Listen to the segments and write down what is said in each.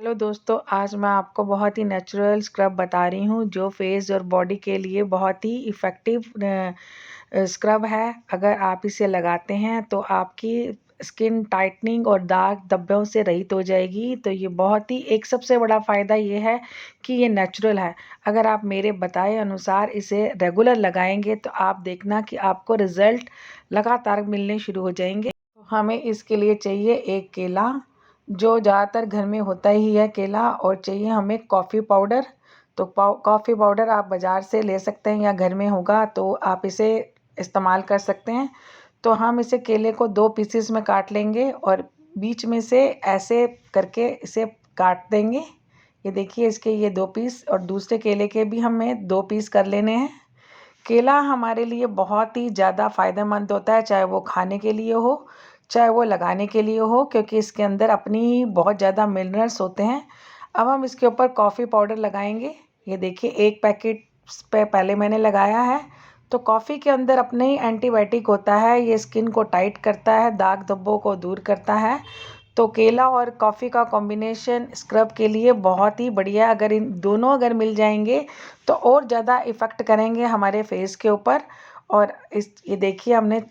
Hello दोस्तों, आज मैं आपको बहुत ही नेचुरल स्क्रब बता रही हूँ जो फेस और बॉडी के लिए बहुत ही इफ़ेक्टिव स्क्रब है। अगर आप इसे लगाते हैं तो आपकी स्किन टाइटनिंग और दाग धब्बों से रहित हो जाएगी। तो ये बहुत ही एक सबसे बड़ा फ़ायदा ये है कि ये नेचुरल है। अगर आप मेरे बताए अनुसार इसे रेगुलर लगाएंगे तो आप देखना कि आपको रिज़ल्ट लगातार मिलने शुरू हो जाएंगे। तो हमें इसके लिए चाहिए एक केला, जो ज़्यादातर घर में होता ही है केला, और चाहिए हमें कॉफ़ी पाउडर। तो कॉफ़ी पाउडर आप बाज़ार से ले सकते हैं या घर में होगा तो आप इसे इस्तेमाल कर सकते हैं। तो हम इसे केले को 2 पीसेस में काट लेंगे और बीच में से ऐसे करके इसे काट देंगे। ये देखिए, इसके ये 2 पीस, और दूसरे केले के भी हमें 2 पीस कर लेने हैं। केला हमारे लिए बहुत ही ज़्यादा फ़ायदेमंद होता है, चाहे वो खाने के लिए हो, चाहे वो लगाने के लिए हो, क्योंकि इसके अंदर अपनी बहुत ज़्यादा मिनरल्स होते हैं। अब हम इसके ऊपर कॉफ़ी पाउडर लगाएंगे। ये देखिए, एक पैकेट पे पहले मैंने लगाया है। तो कॉफ़ी के अंदर अपने ही एंटीबायोटिक होता है, ये स्किन को टाइट करता है, दाग धब्बों को दूर करता है। तो केला और कॉफ़ी का कॉम्बिनेशन स्क्रब के लिए बहुत ही बढ़िया है। अगर इन दोनों अगर मिल जाएंगे तो और ज़्यादा इफ़ेक्ट करेंगे हमारे फेस के ऊपर। और ये देखिए, हमने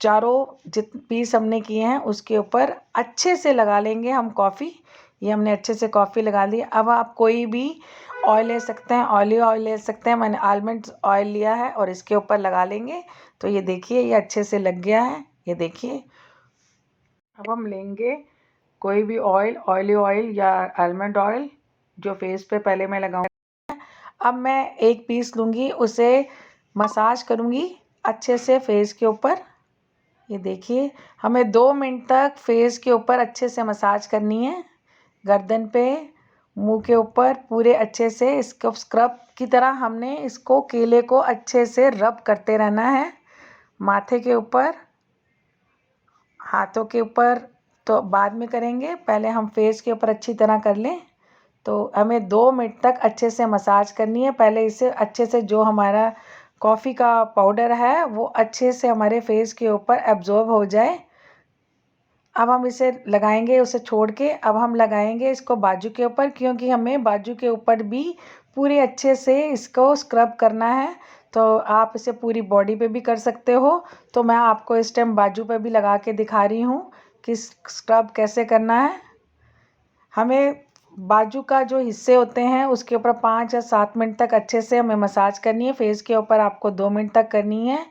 चारों जित पीस हमने किए हैं उसके ऊपर अच्छे से लगा लेंगे हम कॉफ़ी। ये हमने अच्छे से कॉफ़ी लगा ली। अब आप कोई भी ऑयल ले सकते हैं, ऑलिव ऑयल ले सकते हैं। मैंने आलमंड ऑयल लिया है और इसके ऊपर लगा लेंगे। तो ये देखिए, ये अच्छे से लग गया है। ये देखिए, अब हम लेंगे कोई भी ऑयल, ऑलिव ऑयल या आलमंड ऑयल, जो फेस पे पहले मैं लगाऊंगा। अब मैं एक पीस लूँगी, उसे मसाज करूँगी अच्छे से फेस के ऊपर। ये देखिए, हमें 2 मिनट तक फेस के ऊपर अच्छे से मसाज करनी है। गर्दन पे, मुंह के ऊपर पूरे अच्छे से इसको स्क्रब की तरह हमने इसको केले को अच्छे से रब करते रहना है। माथे के ऊपर, हाथों के ऊपर तो बाद में करेंगे, पहले हम फेस के ऊपर अच्छी तरह कर लें। तो हमें 2 मिनट तक अच्छे से मसाज करनी है। पहले इसे अच्छे से, जो हमारा कॉफ़ी का पाउडर है वो अच्छे से हमारे फेस के ऊपर एब्जॉर्ब हो जाए। अब हम इसे लगाएंगे, उसे छोड़ के अब हम लगाएंगे इसको बाजू के ऊपर, क्योंकि हमें बाजू के ऊपर भी पूरे अच्छे से इसको स्क्रब करना है। तो आप इसे पूरी बॉडी पे भी कर सकते हो। तो मैं आपको इस टाइम बाजू पे भी लगा के दिखा रही हूँ कि स्क्रब कैसे करना है। हमें बाजू का जो हिस्से होते हैं उसके ऊपर 5 या 7 मिनट तक अच्छे से हमें मसाज करनी है। फेस के ऊपर आपको 2 मिनट तक करनी है।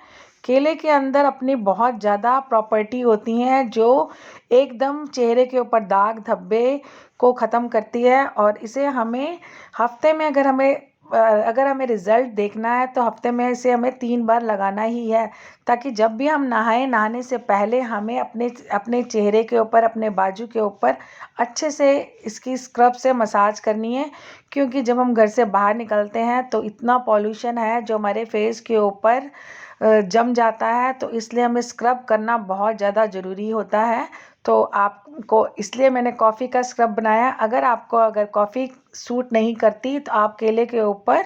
केले के अंदर अपनी बहुत ज़्यादा प्रॉपर्टी होती हैं जो एकदम चेहरे के ऊपर दाग धब्बे को ख़त्म करती है। और इसे हमें हफ्ते में, अगर हमें रिज़ल्ट देखना है तो हफ्ते में इसे हमें 3 बार लगाना ही है, ताकि जब भी हम नहाएं, नहाने से पहले हमें अपने अपने चेहरे के ऊपर, अपने बाजू के ऊपर अच्छे से इसकी स्क्रब से मसाज करनी है। क्योंकि जब हम घर से बाहर निकलते हैं तो इतना पॉल्यूशन है जो हमारे फेस के ऊपर जम जाता है, तो इसलिए हमें स्क्रब करना बहुत ज़्यादा ज़रूरी होता है। तो आपको इसलिए मैंने कॉफ़ी का स्क्रब बनाया। अगर कॉफ़ी सूट नहीं करती तो आप केले के ऊपर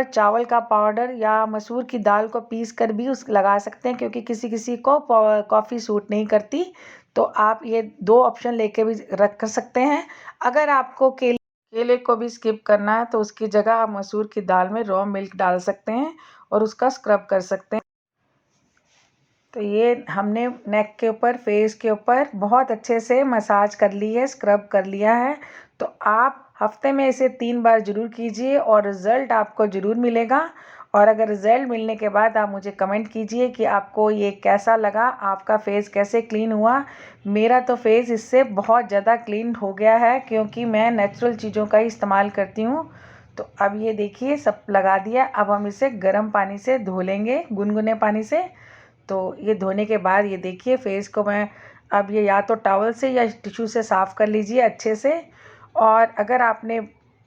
चावल का पाउडर या मसूर की दाल को पीस कर भी उस लगा सकते हैं, क्योंकि किसी किसी को कॉफ़ी सूट नहीं करती। तो आप ये 2 ऑप्शन लेके भी रख कर सकते हैं। अगर आपको केले को भी स्किप करना है तो उसकी जगह आप मसूर की दाल में रॉ मिल्क डाल सकते हैं और उसका स्क्रब कर सकते हैं। तो ये हमने नेक के ऊपर, फेस के ऊपर बहुत अच्छे से मसाज कर ली है, स्क्रब कर लिया है। तो आप हफ्ते में इसे 3 बार ज़रूर कीजिए और रिज़ल्ट आपको ज़रूर मिलेगा। और अगर रिज़ल्ट मिलने के बाद आप मुझे कमेंट कीजिए कि आपको ये कैसा लगा, आपका फेस कैसे क्लीन हुआ। मेरा तो फेस इससे बहुत ज़्यादा क्लीन हो गया है, क्योंकि मैं नेचुरल चीज़ों का ही इस्तेमाल करती हूँ। तो अब ये देखिए, सब लगा दिया। अब हम इसे गर्म पानी से धो लेंगे, गुनगुने पानी से। तो ये धोने के बाद ये देखिए, फेस को मैं अब ये या तो टॉवल से या टिश्यू से साफ़ कर लीजिए अच्छे से। और अगर आपने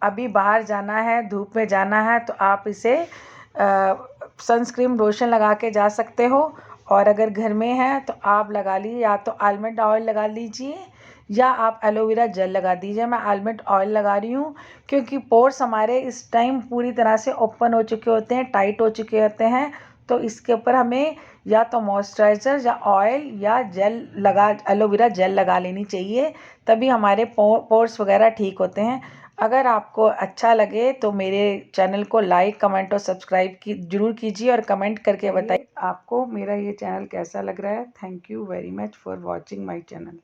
अभी बाहर जाना है, धूप में जाना है, तो आप इसे सनस्क्रीन लोशन लगा के जा सकते हो। और अगर घर में है तो आप लगा लीजिए, या तो आलमंड ऑयल लगा लीजिए या आप एलोवेरा जेल लगा दीजिए। मैं आलमंड ऑयल लगा रही हूँ, क्योंकि पोर्स हमारे इस टाइम पूरी तरह से ओपन हो चुके होते हैं, टाइट हो चुके होते हैं। तो इसके ऊपर हमें या तो मॉइस्चराइज़र या ऑयल या एलोवेरा जेल लगा लेनी चाहिए, तभी हमारे पोर्स वगैरह ठीक होते हैं। अगर आपको अच्छा लगे तो मेरे चैनल को लाइक, कमेंट और सब्सक्राइब ज़रूर कीजिए और कमेंट करके बताइए आपको मेरा ये चैनल कैसा लग रहा है। Thank you very much for watching my channel.